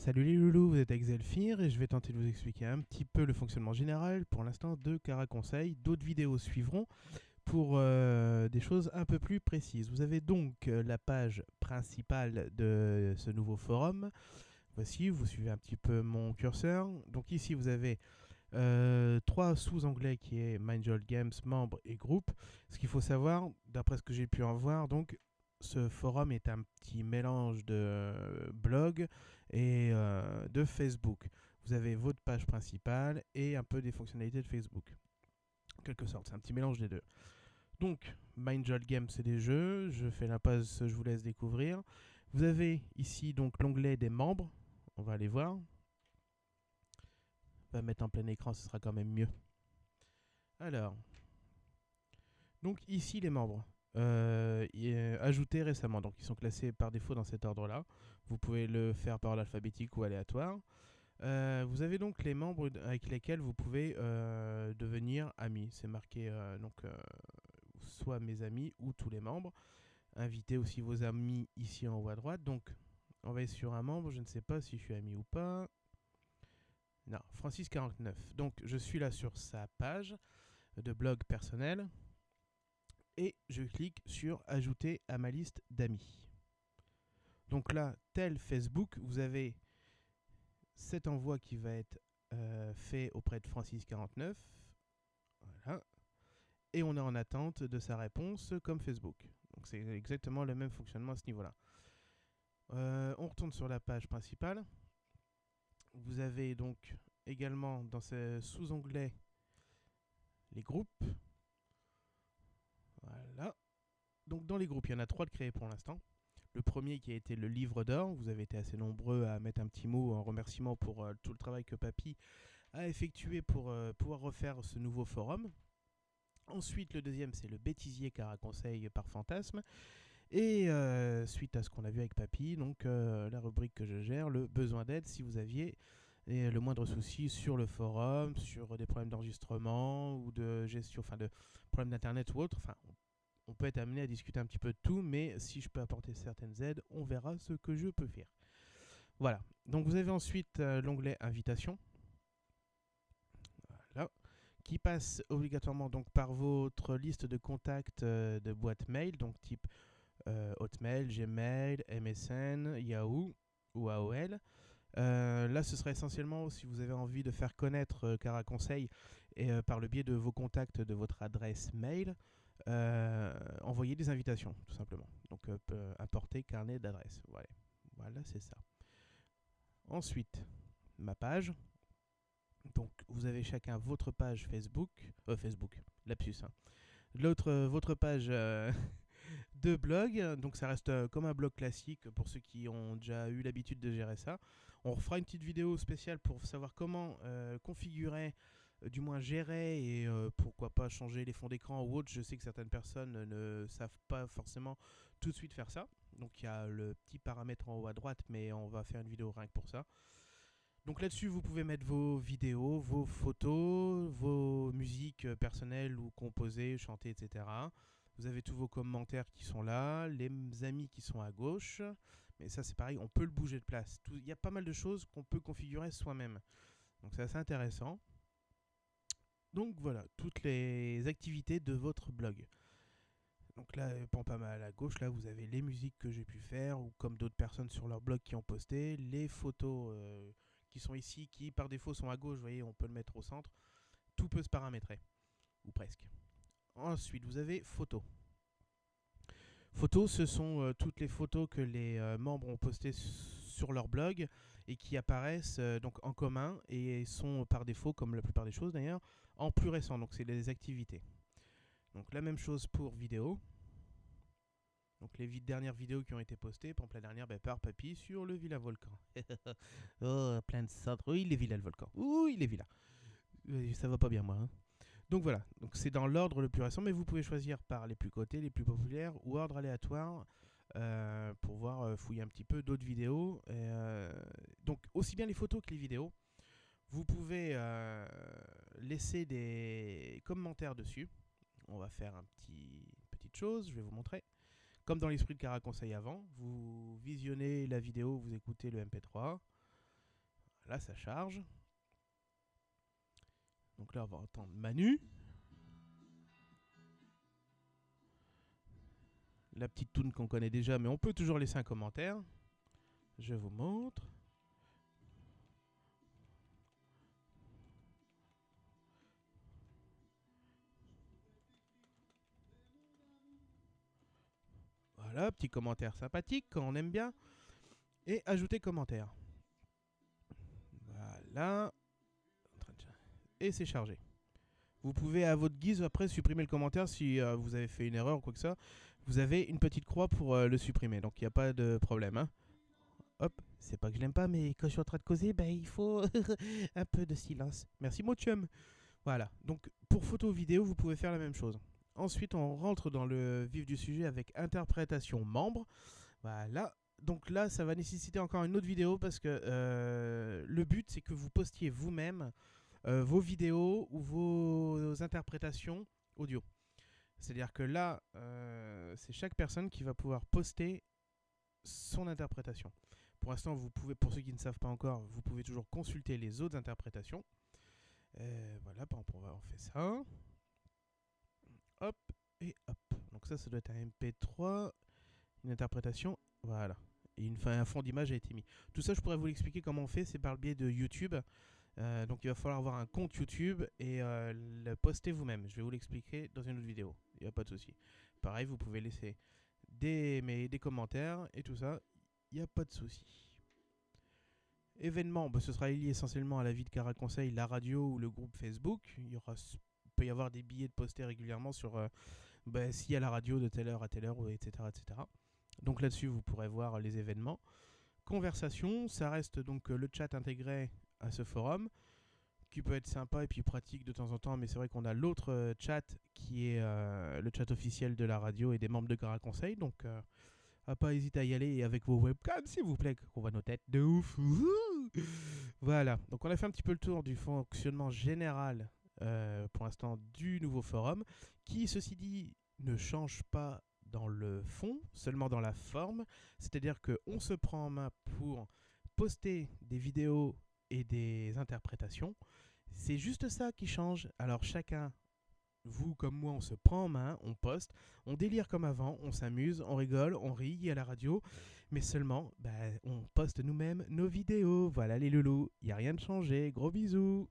Salut les loulous, vous êtes avec Zelfir et je vais tenter de vous expliquer un petit peu le fonctionnement général pour l'instant de Cara Conseil. D'autres vidéos suivront pour des choses un peu plus précises. Vous avez donc la page principale de ce nouveau forum. Voici, vous suivez un petit peu mon curseur. Donc ici vous avez trois sous-onglets qui est Mindjolt Games, membres et groupes. Ce qu'il faut savoir, d'après ce que j'ai pu en voir, donc ce forum est un petit mélange de blog et de Facebook. Vous avez votre page principale et un peu des fonctionnalités de Facebook. En quelque sorte, c'est un petit mélange des deux. Donc, Mindjolt Games, c'est des jeux. Je fais l'impasse, je vous laisse découvrir. Vous avez ici donc l'onglet des membres. On va aller voir. On va mettre en plein écran, ce sera quand même mieux. Alors, donc ici les membres. Ajoutés récemment, donc ils sont classés par défaut dans cet ordre-là. Vous pouvez le faire par ordre alphabétique ou aléatoire. Vous avez donc les membres avec lesquels vous pouvez devenir amis. C'est marqué soit mes amis ou tous les membres. Invitez aussi vos amis ici en haut à droite. Donc on va être sur un membre, je ne sais pas si je suis ami ou pas. Non, Francis49. Donc je suis là sur sa page de blog personnel et je clique sur ajouter à ma liste d'amis. Donc là, tel Facebook, vous avez cet envoi qui va être fait auprès de Francis49. Voilà. Et on est en attente de sa réponse comme Facebook. Donc c'est exactement le même fonctionnement à ce niveau-là. On retourne sur la page principale. Vous avez donc également dans ce sous-onglet les groupes. Voilà. Donc dans les groupes, il y en a trois de créés pour l'instant. Le premier qui a été le livre d'or. Vous avez été assez nombreux à mettre un petit mot en remerciement pour tout le travail que Papy a effectué pour pouvoir refaire ce nouveau forum. Ensuite, le deuxième, c'est le bêtisier Cara Conseil par Fantasme. Et suite à ce qu'on a vu avec Papy, donc la rubrique que je gère, le besoin d'aide si vous aviez le moindre souci sur le forum, sur des problèmes d'enregistrement ou de gestion, enfin de problèmes d'internet ou autre. Enfin, on peut être amené à discuter un petit peu de tout, mais si je peux apporter certaines aides, on verra ce que je peux faire. Voilà. Donc vous avez ensuite l'onglet invitation. Voilà. Qui passe obligatoirement donc par votre liste de contacts de boîte mail, donc type Hotmail, Gmail, MSN, Yahoo ou AOL. Là, ce serait essentiellement si vous avez envie de faire connaître Cara Conseil et par le biais de vos contacts de votre adresse mail, envoyer des invitations, tout simplement. Donc, importer carnet d'adresse. Voilà, voilà c'est ça. Ensuite, ma page. Donc, vous avez chacun votre page Facebook, lapsus. Hein. Votre page de blog. Donc ça reste comme un blog classique pour ceux qui ont déjà eu l'habitude de gérer ça. On refera une petite vidéo spéciale pour savoir comment configurer, du moins gérer et pourquoi pas changer les fonds d'écran ou autre. Je sais que certaines personnes ne savent pas forcément tout de suite faire ça. Donc il y a le petit paramètre en haut à droite, mais on va faire une vidéo rien que pour ça. Donc là-dessus, vous pouvez mettre vos vidéos, vos photos, vos musiques personnelles ou composées, chantées, etc. Vous avez tous vos commentaires qui sont là, les amis qui sont à gauche. Mais ça, c'est pareil, on peut le bouger de place. Il y a pas mal de choses qu'on peut configurer soi-même. Donc c'est assez intéressant. Donc voilà, toutes les activités de votre blog. Donc là, pas mal à gauche, là, vous avez les musiques que j'ai pu faire, ou comme d'autres personnes sur leur blog qui ont posté, les photos qui sont ici, qui par défaut sont à gauche, vous voyez, on peut le mettre au centre. Tout peut se paramétrer, ou presque. Ensuite, vous avez photos. Photos, ce sont toutes les photos que les membres ont postées sur leur blog et qui apparaissent donc en commun et sont par défaut, comme la plupart des choses d'ailleurs, en plus récent. Donc c'est les activités. Donc la même chose pour vidéo. Donc les dernières vidéos qui ont été postées, par exemple la dernière par Papy sur le Villa Volcan. Oh, plein de centres. Oui, les villas le volcan. Oui, les villas. Ça va pas bien moi. Hein. Donc voilà, donc c'est dans l'ordre le plus récent, mais vous pouvez choisir par les plus cotés, les plus populaires ou ordre aléatoire pour voir fouiller un petit peu d'autres vidéos. Donc aussi bien les photos que les vidéos, vous pouvez laisser des commentaires dessus. On va faire petite chose, je vais vous montrer. Comme dans l'esprit de Cara Conseil avant, vous visionnez la vidéo, vous écoutez le MP3. Voilà, ça charge. Donc là, on va entendre Manu. La petite toune qu'on connaît déjà, mais on peut toujours laisser un commentaire. Je vous montre. Voilà, petit commentaire sympathique quand on aime bien. Et ajouter commentaire. Voilà. Et c'est chargé. Vous pouvez à votre guise après supprimer le commentaire si vous avez fait une erreur ou quoi que ça. Vous avez une petite croix pour le supprimer, donc il n'y a pas de problème. Hein. Hop, c'est pas que je l'aime pas, mais quand je suis en train de causer, ben, il faut un peu de silence. Merci mon chum. Voilà, donc pour photo vidéo, vous pouvez faire la même chose. Ensuite, on rentre dans le vif du sujet avec interprétation membre. Voilà, donc là, ça va nécessiter encore une autre vidéo parce que le but, c'est que vous postiez vous-même vos vidéos ou vos interprétations audio. C'est-à-dire que là, c'est chaque personne qui va pouvoir poster son interprétation. Pour l'instant, vous pouvez, pour ceux qui ne savent pas encore, vous pouvez toujours consulter les autres interprétations. Voilà, par exemple, on fait ça. Hop, et hop. Donc ça doit être un MP3, une interprétation, voilà. Et un fond d'image a été mis. Tout ça, je pourrais vous l'expliquer comment on fait, c'est par le biais de YouTube. Donc il va falloir avoir un compte YouTube et le poster vous-même. Je vais vous l'expliquer dans une autre vidéo. Il n'y a pas de souci. Pareil, vous pouvez laisser des commentaires et tout ça. Il n'y a pas de souci. Événement, ce sera lié essentiellement à la vie de Cara Conseil, la radio ou le groupe Facebook. Il peut y avoir des billets de poster régulièrement sur s'il y a la radio de telle heure à telle heure, etc., etc. Donc là-dessus, vous pourrez voir les événements. Conversation, ça reste donc le chat intégré à ce forum, qui peut être sympa et puis pratique de temps en temps, mais c'est vrai qu'on a l'autre chat qui est le chat officiel de la radio et des membres de Cara Conseil, donc à pas hésiter à y aller avec vos webcams s'il vous plaît, qu'on voit nos têtes de ouf. Voilà, donc on a fait un petit peu le tour du fonctionnement général pour l'instant du nouveau forum, qui ceci dit ne change pas dans le fond, seulement dans la forme, c'est-à-dire qu'on se prend en main pour poster des vidéos et des interprétations. C'est juste ça qui change. Alors chacun, vous comme moi, on se prend en main, on poste, on délire comme avant, on s'amuse, on rigole, on rit à la radio, mais seulement, on poste nous-mêmes nos vidéos. Voilà les loulous, il n'y a rien de changé, gros bisous.